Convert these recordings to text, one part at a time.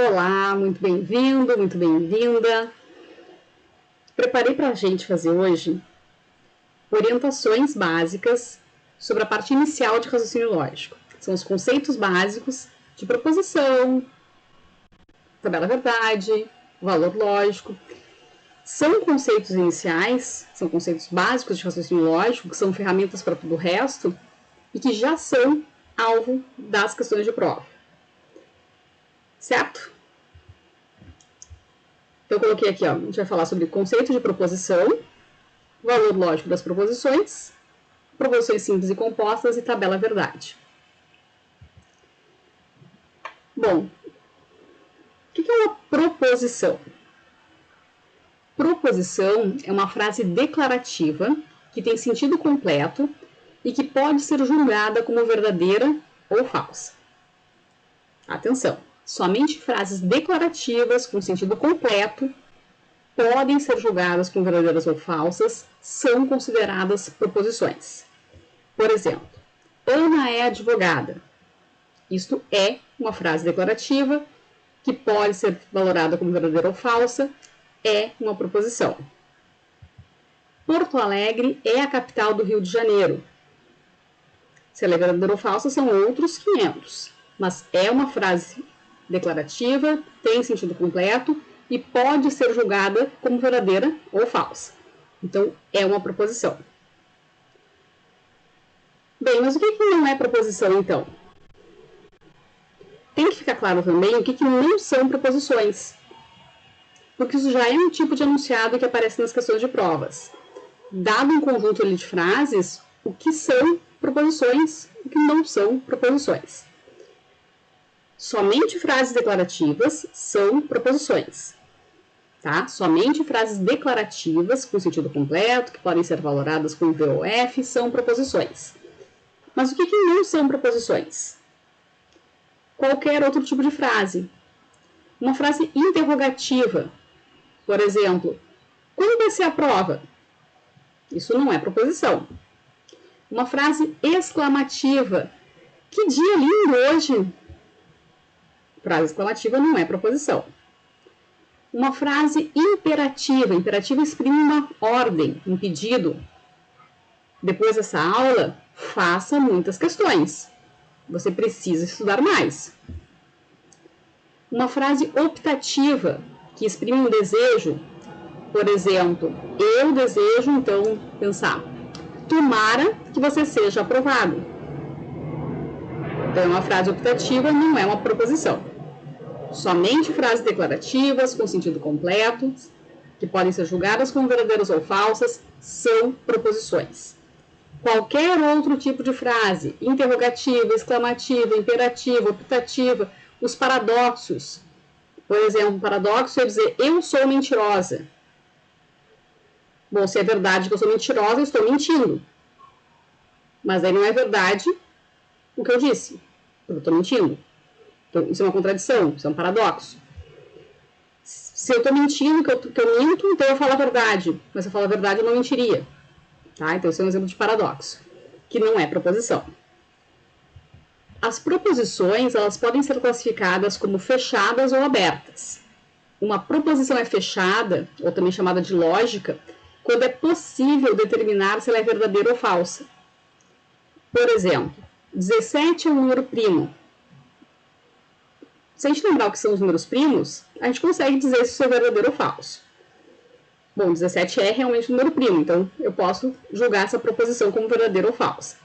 Olá, muito bem-vindo, muito bem-vinda. Preparei para a gente fazer hoje orientações básicas sobre a parte inicial de raciocínio lógico. São os conceitos básicos de proposição, tabela verdade, valor lógico. São conceitos iniciais, são conceitos básicos de raciocínio lógico, que são ferramentas para tudo o resto e que já são alvo das questões de prova. Certo? Então, eu coloquei aqui, ó, a gente vai falar sobre conceito de proposição, valor lógico das proposições, proposições simples e compostas e tabela verdade. Bom, o que é uma proposição? Proposição é uma frase declarativa que tem sentido completo e que pode ser julgada como verdadeira ou falsa. Atenção! Somente frases declarativas com sentido completo podem ser julgadas como verdadeiras ou falsas, são consideradas proposições. Por exemplo, Ana é advogada. Isto é uma frase declarativa que pode ser valorada como verdadeira ou falsa, é uma proposição. Porto Alegre é a capital do Rio de Janeiro. Se ela é verdadeira ou falsa, são outros 500, mas é uma frase declarativa, tem sentido completo e pode ser julgada como verdadeira ou falsa. Então, é uma proposição. Bem, mas o que não é proposição, então? Tem que ficar claro também o que não são proposições, porque isso já é um tipo de enunciado que aparece nas questões de provas. Dado um conjunto de frases, o que são proposições e o que não são proposições. Somente frases declarativas são proposições. Tá? Somente frases declarativas com sentido completo, que podem ser valoradas com VOF, são proposições. Mas o que não são proposições? Qualquer outro tipo de frase. Uma frase interrogativa. Por exemplo, quando vai ser a prova? Isso não é proposição. Uma frase exclamativa. Que dia lindo hoje! Frase exclamativa não é proposição. Uma frase imperativa. Imperativa exprime uma ordem, um pedido. Depois dessa aula, faça muitas questões. Você precisa estudar mais. Uma frase optativa, que exprime um desejo. Por exemplo, eu desejo, então, pensar. Tomara que você seja aprovado. Então, uma frase optativa não é uma proposição. Somente frases declarativas com sentido completo, que podem ser julgadas como verdadeiras ou falsas, são proposições. Qualquer outro tipo de frase, interrogativa, exclamativa, imperativa, optativa, os paradoxos. Por exemplo, um paradoxo é dizer, eu sou mentirosa. Bom, se é verdade que eu sou mentirosa, eu estou mentindo. Mas aí não é verdade o que eu disse, eu estou mentindo. Então, isso é uma contradição, isso é um paradoxo. Se eu estou mentindo, que eu minto, então eu falo a verdade. Mas se eu falo a verdade, eu não mentiria. Tá? Então, esse é um exemplo de paradoxo, que não é proposição. As proposições, elas podem ser classificadas como fechadas ou abertas. Uma proposição é fechada, ou também chamada de lógica, quando é possível determinar se ela é verdadeira ou falsa. Por exemplo, 17 é um número primo. Se a gente lembrar o que são os números primos, a gente consegue dizer se isso é verdadeiro ou falso. Bom, 17 é realmente um número primo, então eu posso julgar essa proposição como verdadeira ou falsa.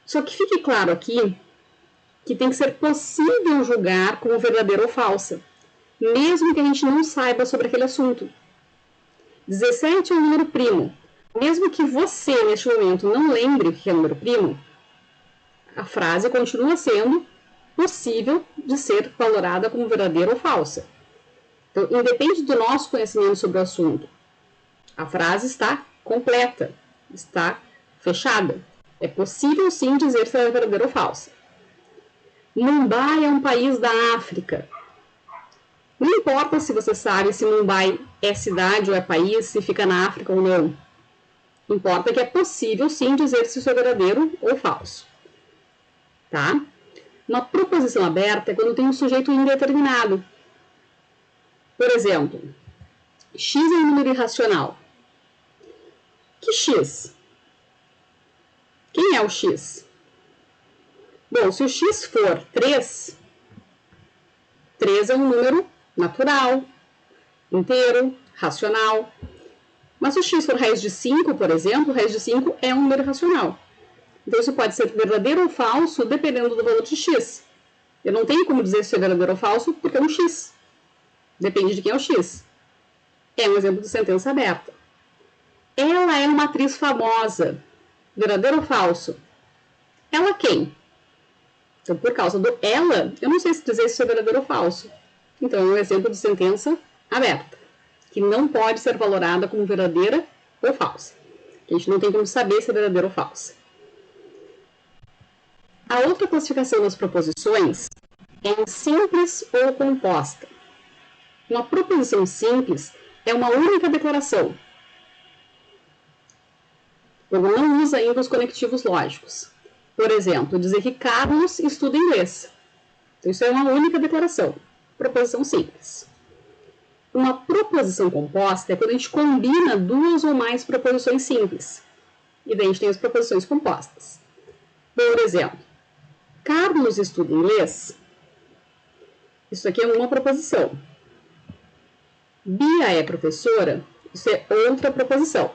Só que fique claro aqui que tem que ser possível julgar como verdadeira ou falsa, mesmo que a gente não saiba sobre aquele assunto. 17 é um número primo. Mesmo que você, neste momento, não lembre o que é número primo, a frase continua sendo possível de ser valorada como verdadeira ou falsa. Então, independe do nosso conhecimento sobre o assunto, a frase está completa, está fechada. É possível, sim, dizer se ela é verdadeira ou falsa. Mumbai é um país da África. Não importa se você sabe se Mumbai é cidade ou é país, se fica na África ou não. Importa que é possível, sim, dizer se isso é verdadeiro ou falso. Tá? Uma proposição aberta é quando tem um sujeito indeterminado. Por exemplo, x é um número irracional. Que x? Quem é o x? Bom, se o x for 3, 3 é um número natural, inteiro, racional. Mas se o x for raiz de 5, por exemplo, raiz de 5 é um número racional. Então isso pode ser verdadeiro ou falso dependendo do valor de x. Eu não tenho como dizer se é verdadeiro ou falso porque é um x. Depende de quem é o x. É um exemplo de sentença aberta. Ela é uma atriz famosa. Verdadeiro ou falso? Ela quem? Então, por causa do ela, eu não sei se dizer se é verdadeiro ou falso. Então, é um exemplo de sentença aberta, que não pode ser valorada como verdadeira ou falsa. A gente não tem como saber se é verdadeira ou falsa. A outra classificação das proposições é em simples ou composta. Uma proposição simples é uma única declaração, quando não usa ainda os conectivos lógicos. Por exemplo, dizer que Carlos estuda inglês. Então, isso é uma única declaração. Proposição simples. Uma proposição composta é quando a gente combina duas ou mais proposições simples. E daí a gente tem as proposições compostas. Por exemplo, Carlos estuda inglês. Isso aqui é uma proposição. Bia é professora. Isso é outra proposição.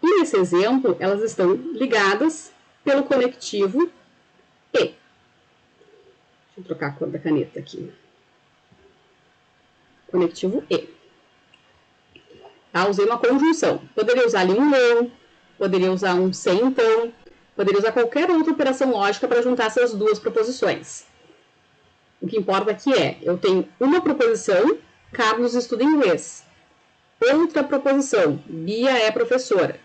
E nesse exemplo, elas estão ligadas pelo conectivo e. Deixa eu trocar a cor da caneta aqui. Conectivo e. Tá? Usei uma conjunção. Poderia usar ali um ou, poderia usar um sem então, poderia usar qualquer outra operação lógica para juntar essas duas proposições. O que importa aqui é, eu tenho uma proposição, Carlos estuda inglês. Outra proposição, Bia é professora.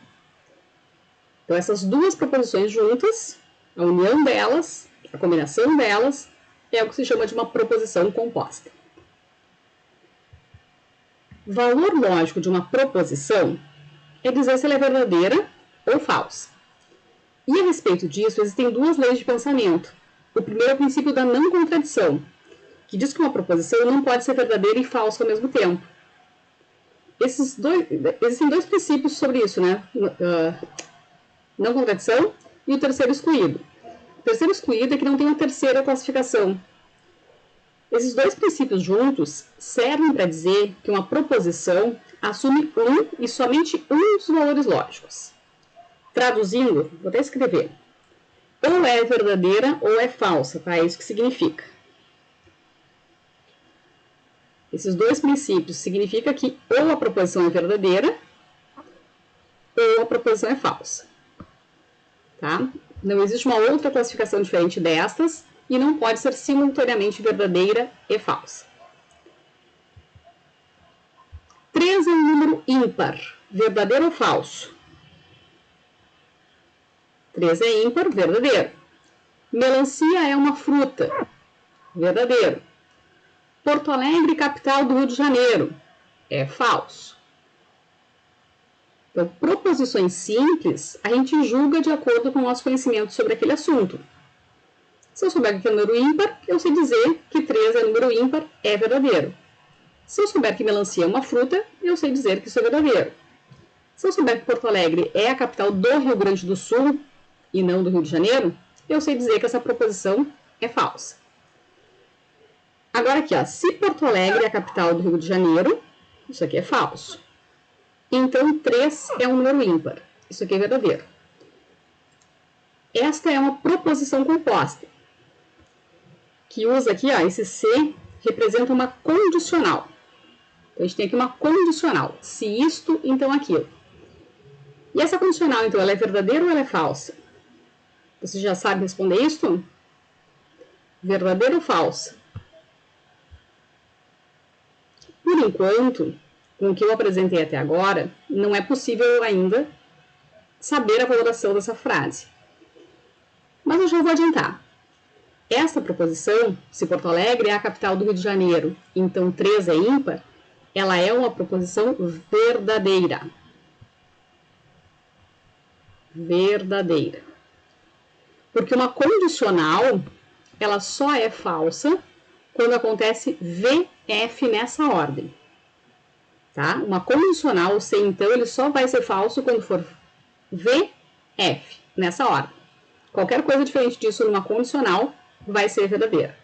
Então, essas duas proposições juntas, a união delas, a combinação delas, é o que se chama de uma proposição composta. Valor lógico de uma proposição é dizer se ela é verdadeira ou falsa. E a respeito disso, existem duas leis de pensamento. O primeiro é o princípio da não contradição, que diz que uma proposição não pode ser verdadeira e falsa ao mesmo tempo. Existem dois princípios sobre isso, né? Não contradição e o terceiro excluído. O terceiro excluído é que não tem uma terceira classificação. Esses dois princípios juntos servem para dizer que uma proposição assume um e somente um dos valores lógicos. Traduzindo, vou até escrever. Ou é verdadeira ou é falsa, tá? É isso que significa. Esses dois princípios significam que ou a proposição é verdadeira ou a proposição é falsa. Tá? Não existe uma outra classificação diferente destas e não pode ser simultaneamente verdadeira e falsa. 3 é um número ímpar, verdadeiro ou falso? 3 é ímpar, verdadeiro. Melancia é uma fruta, verdadeiro. Porto Alegre, capital do Rio de Janeiro, é falso. Então, proposições simples, a gente julga de acordo com o nosso conhecimento sobre aquele assunto. Se eu souber que é número ímpar, eu sei dizer que 3 é número ímpar, é verdadeiro. Se eu souber que melancia é uma fruta, eu sei dizer que isso é verdadeiro. Se eu souber que Porto Alegre é a capital do Rio Grande do Sul e não do Rio de Janeiro, eu sei dizer que essa proposição é falsa. Agora aqui, ó, se Porto Alegre é a capital do Rio de Janeiro, isso aqui é falso. Então, 3 é um número ímpar. Isso aqui é verdadeiro. Esta é uma proposição composta, que usa aqui, ó, esse C representa uma condicional. Então, a gente tem aqui uma condicional. Se isto, então aquilo. E essa condicional, então, ela é verdadeira ou ela é falsa? Você já sabe responder isto? Verdadeira ou falsa? Por enquanto, com o que eu apresentei até agora, não é possível ainda saber a valoração dessa frase. Mas eu já vou adiantar. Essa proposição, se Porto Alegre é a capital do Rio de Janeiro, então 3 é ímpar, ela é uma proposição verdadeira. Verdadeira. Porque uma condicional, ela só é falsa quando acontece VF nessa ordem. Tá? Uma condicional, o C, então, ele só vai ser falso quando for VF nessa ordem. Qualquer coisa diferente disso numa condicional vai ser verdadeira.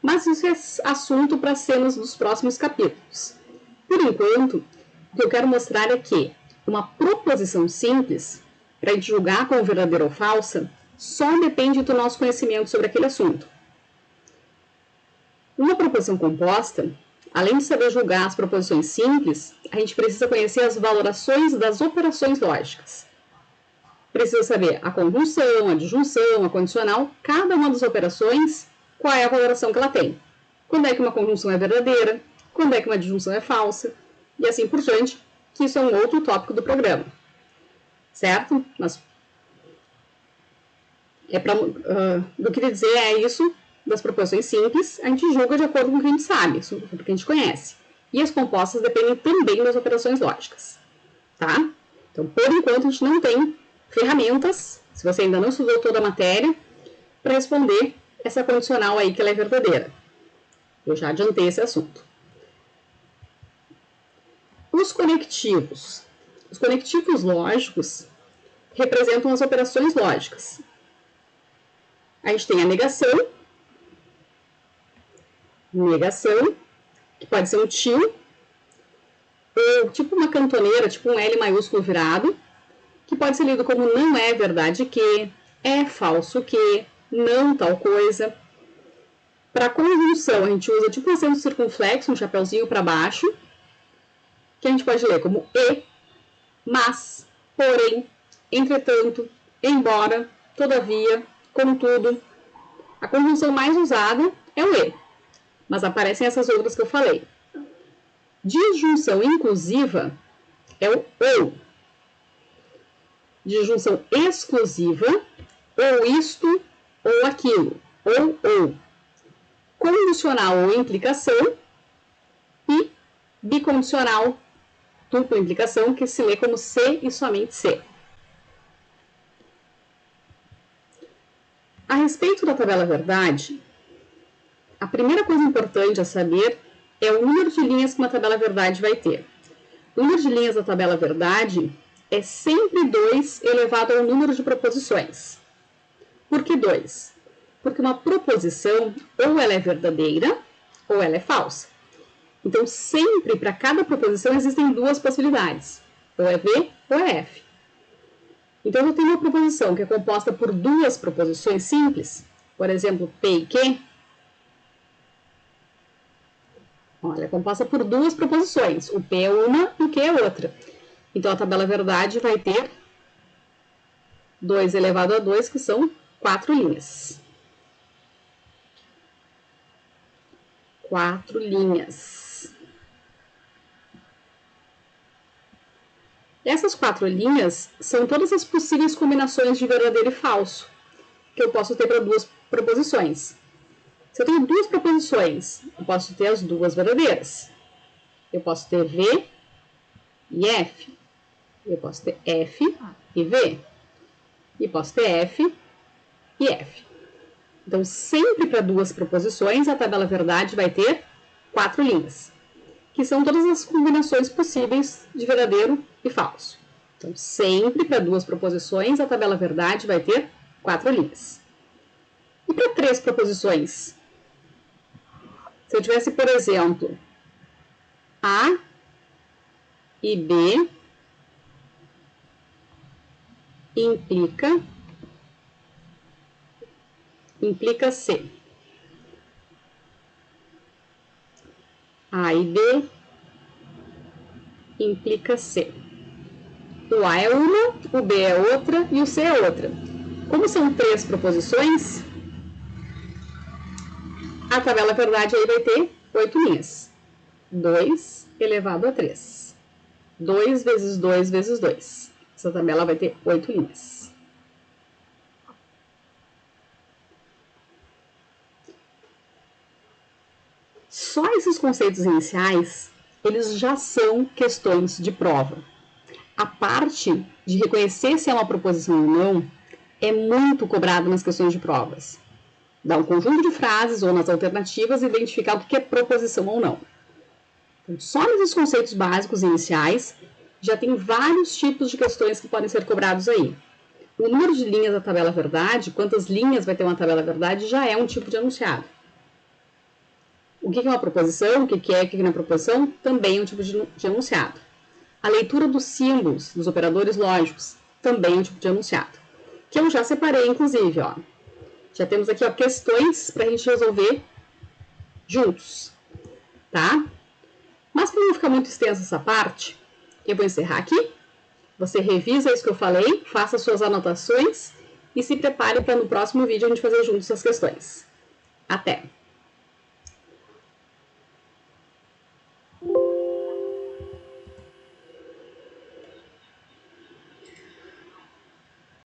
Mas isso é assunto para cenas dos próximos capítulos. Por enquanto, o que eu quero mostrar é que uma proposição simples, para a gente julgar como verdadeira ou falsa, só depende do nosso conhecimento sobre aquele assunto. Uma proposição composta, além de saber julgar as proposições simples, a gente precisa conhecer as valorações das operações lógicas. Precisa saber a conjunção, a disjunção, a condicional, cada uma das operações, qual é a valoração que ela tem. Quando é que uma conjunção é verdadeira, quando é que uma disjunção é falsa, e assim por diante, que isso é um outro tópico do programa. Certo? Mas o que eu queria dizer é isso das proposições simples, a gente julga de acordo com o que a gente sabe, sobre o que a gente conhece. E as compostas dependem também das operações lógicas. Tá? Então, por enquanto, a gente não tem ferramentas, se você ainda não estudou toda a matéria, para responder essa condicional aí que ela é verdadeira. Eu já adiantei esse assunto. Os conectivos. Os conectivos lógicos representam as operações lógicas. A gente tem a negação, que pode ser um tio, ou tipo uma cantoneira, tipo um L maiúsculo virado, que pode ser lido como não é verdade que, é falso que, não tal coisa. Para conjunção, a gente usa tipo um acento circunflexo, um chapeuzinho para baixo, que a gente pode ler como e, mas, porém, entretanto, embora, todavia, contudo. A conjunção mais usada é o e, mas aparecem essas outras que eu falei. Disjunção inclusiva é o ou. Disjunção exclusiva, ou isto, ou aquilo, ou. Condicional ou implicação e bicondicional, dupla implicação, que se lê como se e somente se. A respeito da tabela verdade, a primeira coisa importante a saber é o número de linhas que uma tabela verdade vai ter. O número de linhas da tabela verdade é sempre 2 elevado ao número de proposições. Por que 2? Porque uma proposição ou ela é verdadeira ou ela é falsa. Então, sempre para cada proposição existem duas possibilidades, ou é V ou é F. Então, eu tenho uma proposição que é composta por duas proposições simples, por exemplo, P e Q. Olha, é composta por duas proposições, o P é uma e o Q é outra. Então, a tabela verdade vai ter 2 elevado a 2, que são 4 linhas. 4 linhas. Essas 4 linhas são todas as possíveis combinações de verdadeiro e falso que eu posso ter para duas proposições. Se eu tenho duas proposições, eu posso ter as duas verdadeiras. Eu posso ter V e F. Eu posso ter F e V. E posso ter F e F. Então, sempre para duas proposições, a tabela verdade vai ter 4 linhas, que são todas as combinações possíveis de verdadeiro e falso. Então, sempre para duas proposições, a tabela verdade vai ter 4 linhas. E para 3 proposições? Se eu tivesse, por exemplo, A e B implica C. A e B implica C. O A é uma, o B é outra e o C é outra. Como são 3 proposições, a tabela verdade aí vai ter 8 linhas. 2 elevado a 3. 2 vezes 2 vezes 2. Essa tabela vai ter 8 linhas. Só esses conceitos iniciais, eles já são questões de prova. A parte de reconhecer se é uma proposição ou não é muito cobrada nas questões de provas. dar um conjunto de frases ou nas alternativas identificar o que é proposição ou não. Então, só nesses conceitos básicos iniciais já tem vários tipos de questões que podem ser cobrados aí. O número de linhas da tabela verdade, quantas linhas vai ter uma tabela verdade, já é um tipo de enunciado. O que é uma proposição, o que é uma proposição, também é um tipo de enunciado. A leitura dos símbolos, dos operadores lógicos, também é um tipo de enunciado. Que eu já separei, inclusive, ó. Já temos aqui, ó, questões para a gente resolver juntos, tá? Mas para não ficar muito extensa essa parte, eu vou encerrar aqui. Você revisa isso que eu falei, faça suas anotações e se prepare para no próximo vídeo a gente fazer juntos as questões. Até!